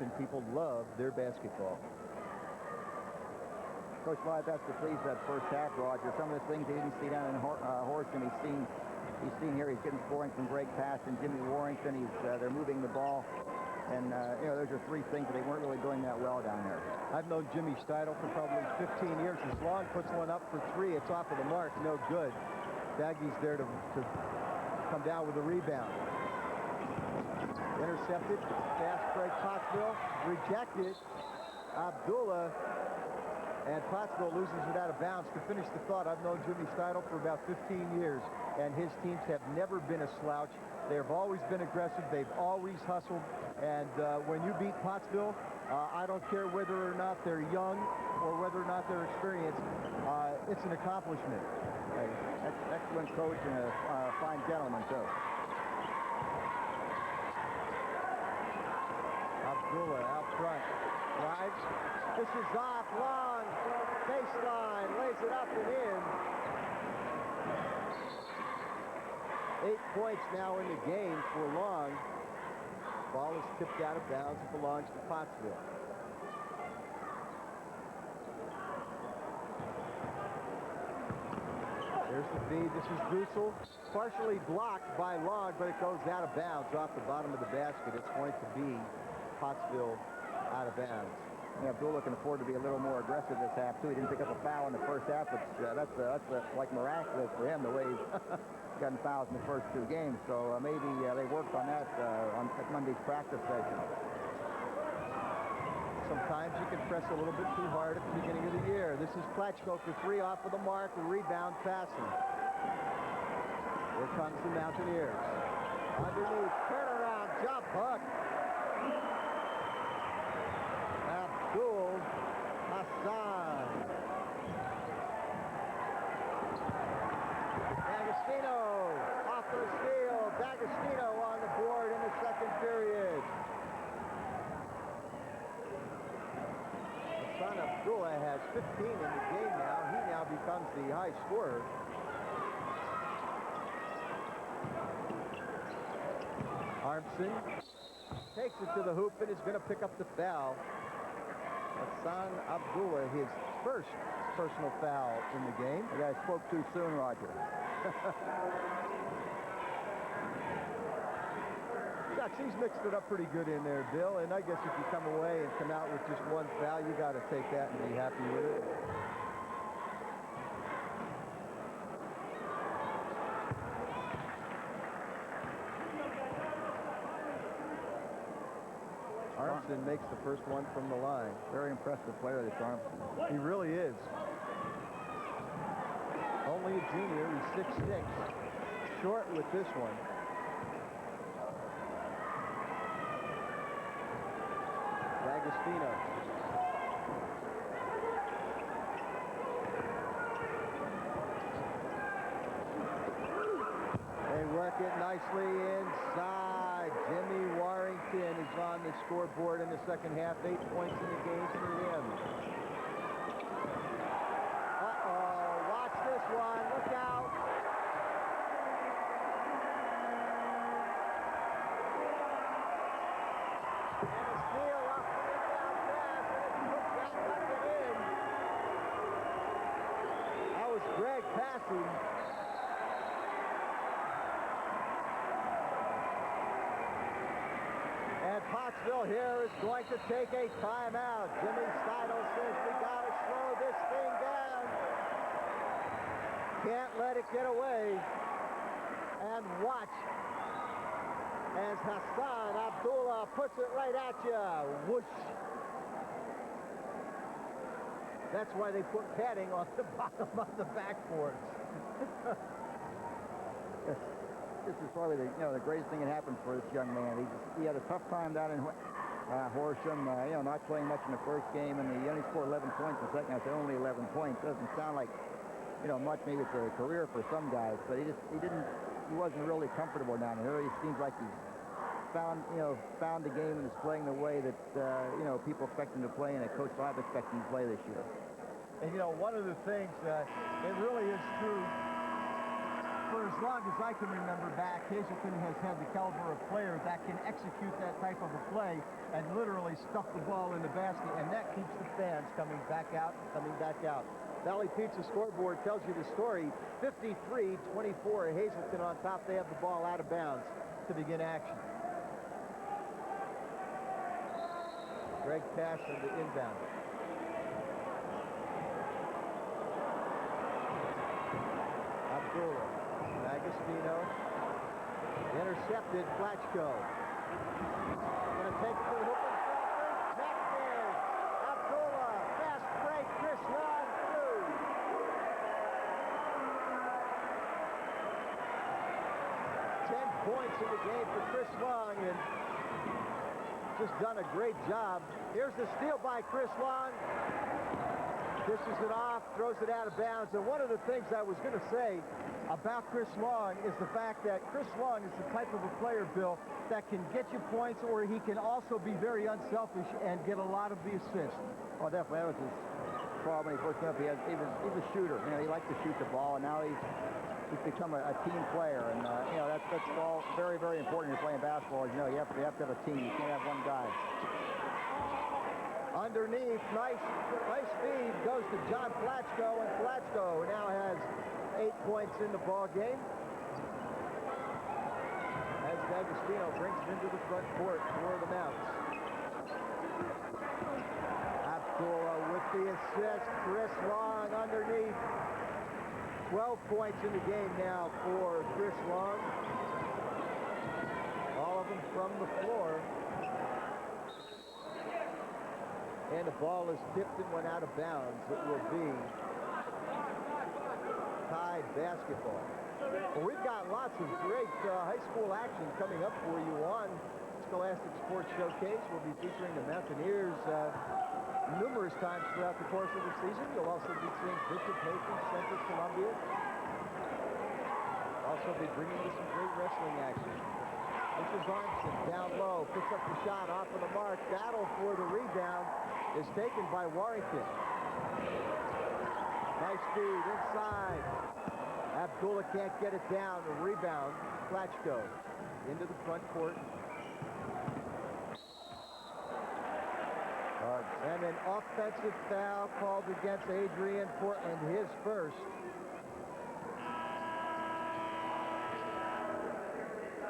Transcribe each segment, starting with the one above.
and people love their basketball. Coach Live has to please that first half, Roger. Some of the things he didn't see down in Horsham, he's seen here. He's getting scoring from Greg Pass and Jimmy Warrington. They're moving the ball. And, you know, those are three things that they weren't really doing that well down there. I've known Jimmy Steidel for probably 15 years. As Long puts one up for three, it's off of the mark, no good. Daggie's there to come down with a rebound. Intercepted, fast break, Pottsville, rejected. Abdullah, and Pottsville loses it out of bounds. To finish the thought, I've known Jimmy Steidel for about 15 years, and his teams have never been a slouch. They've always been aggressive. They've always hustled. And when you beat Pottsville, I don't care whether or not they're young or whether or not they're experienced, it's an accomplishment. Excellent coach and a fine gentleman, too. Abdullah out front. Drives. This is off long. Baseline. Lays it up and in. 8 points now in the game for Long. Ball is tipped out of bounds. It belongs to Pottsville. There's the feed. This is Goosel. Partially blocked by Long, but it goes out of bounds off the bottom of the basket. It's going to be Pottsville out of bounds. Yeah, Abdullah can afford to be a little more aggressive this half, too. He didn't pick up a foul in the first half, but that's like miraculous for him, the way he's gotten fouls in the first 2 games. So maybe they worked on that at Monday's practice session. Sometimes you can press a little bit too hard at the beginning of the year. This is Klatchko for 3 off of the mark. The rebound passing. Here comes the Mountaineers. Underneath, turnaround, jump hook. Abdul Hassan. D'Agostino off the steal. D'Agostino on the board in the second period. Hassan Abdullah has 15 in the game now. He now becomes the high scorer. Armson takes it to the hoop and is going to pick up the foul. Hassan Abdullah, his first personal foul in the game. The guy spoke too soon, Roger. Shucks, he's mixed it up pretty good in there, Bill. And I guess if you come away and come out with just one foul, you got to take that and be happy with it. Armson makes the first one from the line. Very impressive player, this Armson. He really is. Only a junior. He's 6'6". Short with this one. D'Agostino. They work it nicely inside. Jimmy Warrington is on the scoreboard in the second half. 8 points in the game for him. Uh-oh. Watch this one. Look out. And a steal off the inbound pass, and it's put back up and in. That was Greg passing. And Pottsville here is going to take a timeout. Jimmy Steidel says we got to slow this thing down. Can't let it get away. And watch as Hassan Abdullah puts it right at you. Whoosh. That's why they put padding on the bottom of the backboards. This is probably the greatest thing that happened for this young man. He had a tough time down in Horsham, not playing much in the first game, and he only scored 11 points in the second. I said only 11 points. Doesn't sound like much. Maybe it's a career for some guys, but he wasn't really comfortable down here. He seems like he's found the game and is playing the way that people expect him to play, and that Coach Live expects him to play this year. And one of the things it really is true for as long as I can remember back, Hazleton has had the caliber of player that can execute that type of a play and literally stuff the ball in the basket, and that keeps the fans coming back out, coming back out. Valley Pizza scoreboard tells you the story. 53-24, Hazleton on top. They have the ball out of bounds to begin action. Greg pass on the inbound. Abdullah. Agostino. Intercepted. Flatchko. Going to take it to the hoop and Knocked in. Abdullah. Fast break. Chris Long through. 10 points in the game for Chris Long, and just done a great job. Here's the steal by Chris Long. Dishes it off, throws it out of bounds. And one of the things I was going to say about Chris Long is the fact that Chris Long is the type of a player, Bill, that can get you points, or he can also be very unselfish and get a lot of the assists. Oh, definitely. That was his problem when he first came up. He was a shooter. You know, he liked to shoot the ball, and now he's become a team player. And, you know, that's all very, very important when you're playing basketball. You know, you have to have a team. You can't have one guy. Underneath, nice feed, goes to John Flatchko, and Flatchko now has 8 points in the ball game. As D'Agostino brings it into the front court for the Mounts. Abdullah with the assist. Chris Long underneath. 12 points in the game now for Chris Long. All of them from the floor. And the ball is tipped and went out of bounds. It will be tied basketball. Well, we've got lots of great high school action coming up for you on Scholastic Sports Showcase. We'll be featuring the Mountaineers numerous times throughout the course of the season. You'll also be seeing Bishop Hayden, Central Columbia. Also be bringing you some great wrestling action. This is Armstrong down low, picks up the shot off of the mark. Battle for the rebound is taken by Warrington. Nice feed inside. Abdullah can't get it down. The rebound, Flatchko into the front court. And an offensive foul called against Adrian Portland, his first.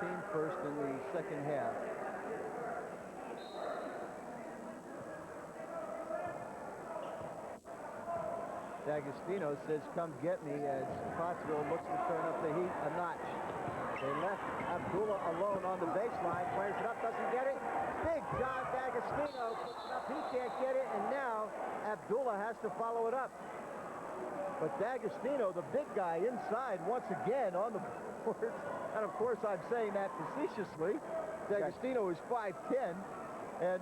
Team first in the second half. D'Agostino says, come get me, as Pottsville looks to turn up the heat a notch. They left Abdullah alone on the baseline, fires it up, doesn't get it. Big John D'Agostino puts it up, he can't get it, and now Abdullah has to follow it up. But D'Agostino, the big guy inside, once again on the board. And of course, I'm saying that facetiously. D'Agostino is 5'10", and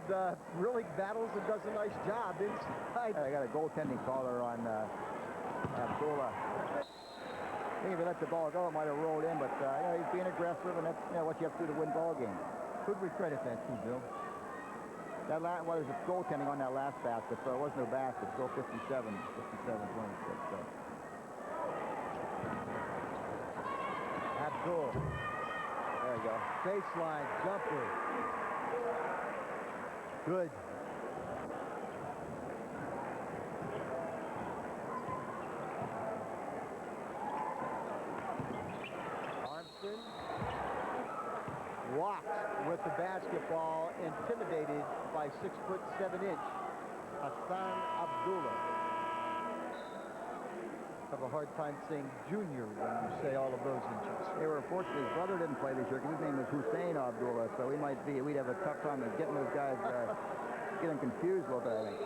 really battles and does a nice job inside. I got a goaltending caller on Abdullah. I think if he let the ball go, it might have rolled in, but you know, he's being aggressive, and that's what you have to do to win ball games. Could we credit that to, Bill? That well, there's a goaltending on that last basket, so it was no basket. Still 57, 26. So. Abdul. There you go. Baseline jumper. Good. Armstrong walks with the basketball, intimidated by 6'7" Hassan Abdullah. Have a hard time saying junior when you say all of those inches. They were unfortunately, his brother didn't play this year because his name is Hussein Abdullah, so we'd have a tough time of getting those guys, getting confused a little bit, I think.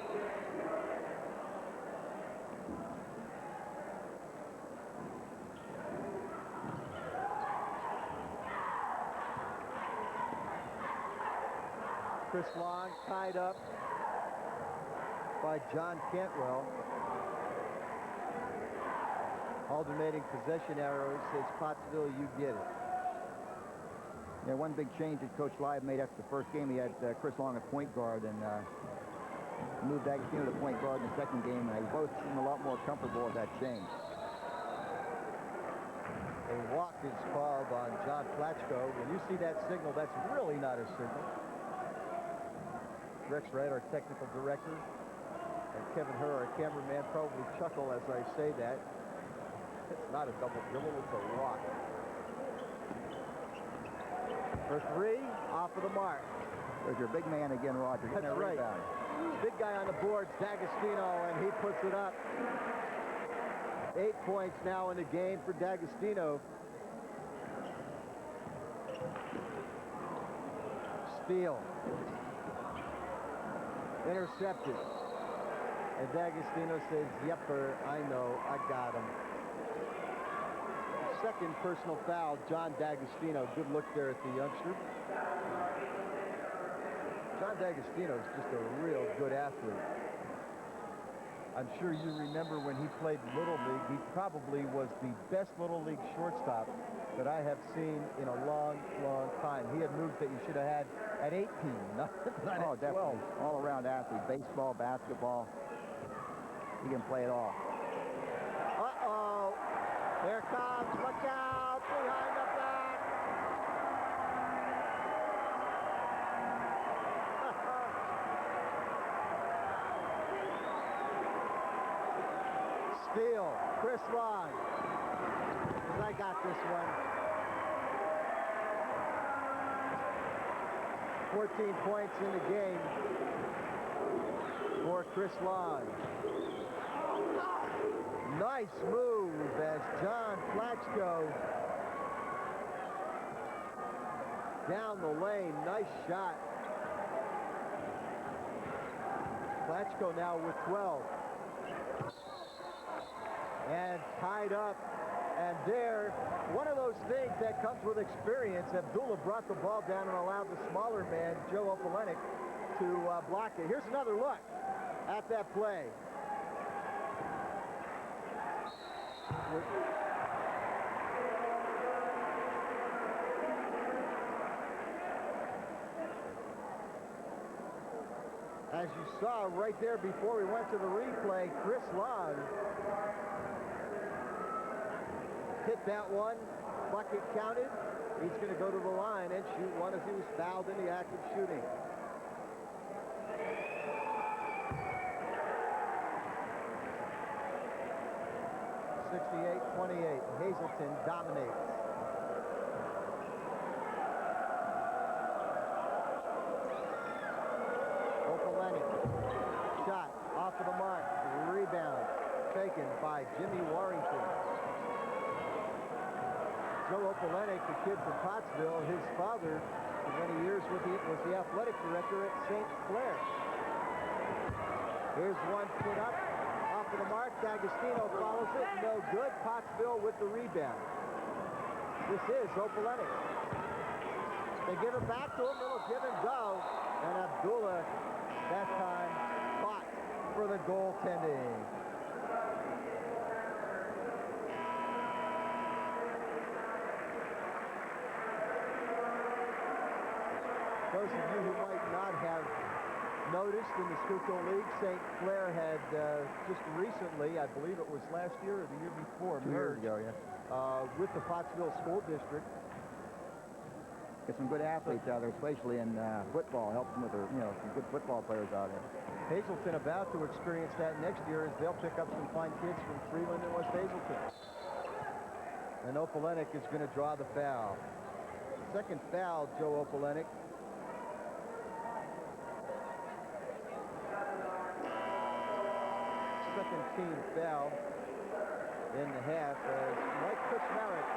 Chris Long tied up by John Cantwell. Alternating possession arrows says Pottsville, you get it. Yeah, one big change that Coach Live made after the first game, he had Chris Long at point guard and moved Agostino to point guard in the second game, and they both seemed a lot more comfortable with that change. A walk is called on John Platchko. When you see that signal, that's really not a signal. Rex Wright, our technical director, and Kevin Herr, our cameraman, probably chuckle as I say that. It's not a double dribble, it's a walk. For three, off of the mark. There's your big man again, Roger. That's right. Big guy on the boards, D'Agostino, and he puts it up. 8 points now in the game for D'Agostino. Steal. Intercepted. And D'Agostino says, yepper, I know, I got him. Second personal foul, John D'Agostino. Good look there at the youngster. John D'Agostino is just a real good athlete. I'm sure you remember when he played Little League, he probably was the best Little League shortstop that I have seen in a long, long time. He had moves that you should have had at 18, not at 12. Definitely. All-around athlete. Baseball, basketball. He can play it all. Uh-oh. Here comes. Look out. Behind the back. Steal. Chris Long. I got this one. 14 points in the game for Chris Long. Nice move as John Platchko down the lane. Nice shot. Platchko now with 12. And tied up. And there, one of those things that comes with experience. Abdullah brought the ball down and allowed the smaller man, Joe Opalenik, to block it. Here's another look at that play. As you saw right there before we went to the replay, Chris Long hit that one. Bucket counted. He's going to go to the line and shoot one as he was fouled in the act of shooting. (68-28). Hazleton dominates. Opalenik. Shot off of the mark. Rebound taken by Jimmy Warrington. Joe Opalenik, the kid from Pottsville, his father for many years was the athletic director at St. Clair. Here's one put up off of the mark. D'Agostino follows it. No good. Pottsville with the rebound. This is Opalenik. They give it back to him. Little give and go. And Abdullah, that time, fought for the goaltending. Those of you who might not have noticed in the Schuylkill League, St. Clair had just recently, I believe it was last year or the year before, 2 years ago, with the Pottsville School District. Get some good athletes out there, especially in football. Helps them with their, some good football players out there. Hazleton about to experience that next year as they'll pick up some fine kids from Freeland and West Hazleton. And Opalenik is going to draw the foul. Second foul, Joe Opalenik. Second team foul in the half as Mike Kuchmarek.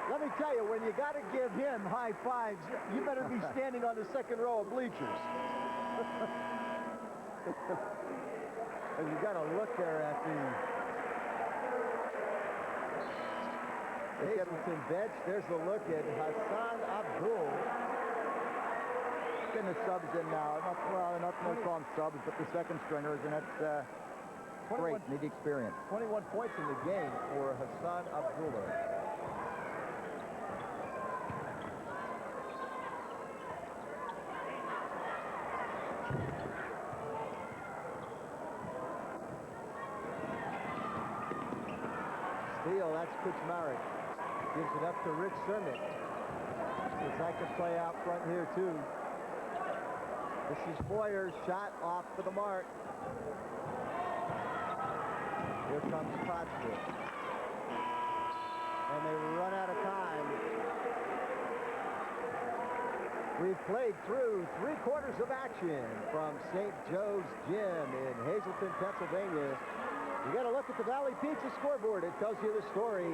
Let me tell you, when you got to give him high fives, you better be standing on the second row of bleachers. And you got to look there at the Hazleton bench. There's a look at Hassan Abdul. Getting the subs in now. Not call them subs, but the second stringers, and that's great. Need the experience. 21 points in the game for Hassan Abdullah. steal. That's Kuchmarek. Gives it up to Rich Sermon. Because that can play out front here, too. This is Boyer's shot off for the mark. Here comes Pottsville. And they run out of time. We've played through 3/4 of action from St. Joe's Gym in Hazleton, Pennsylvania. You got to look at the Valley Pizza scoreboard. It tells you the story.